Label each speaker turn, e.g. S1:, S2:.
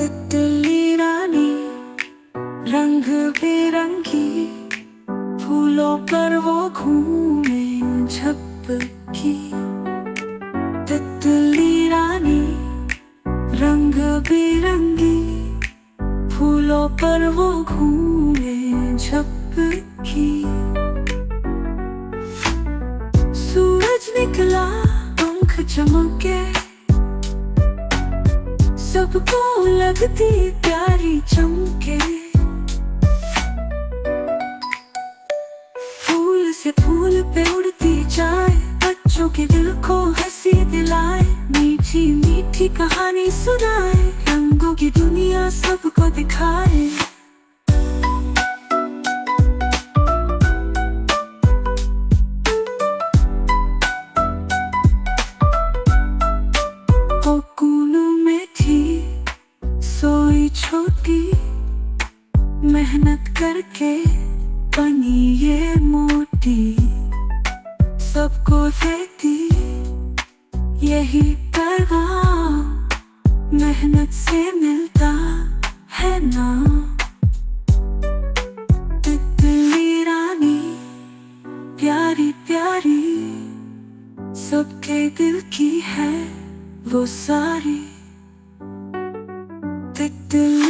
S1: तितली रानी रंग बिरंगी, फूलों पर वो घूमे झपकी। तितली रानी रंग बिरंगी, फूलों पर वो घूमे झपकी। सूरज निकला, पंख चमके, सबको लगती प्यारी चमके। फूल से फूल पे उड़ती जाए, बच्चों के दिल को हंसी दिलाए, मीठी मीठी कहानी सुनाए, रंगों की दुनिया सबको दिखाए। सोई छोटी, मेहनत करके बनी ये मोटी, सबको देती यही पैगाम, मेहनत से मिलता है ना। तितली रानी प्यारी प्यारी, सबके दिल की है वो सारी। तितली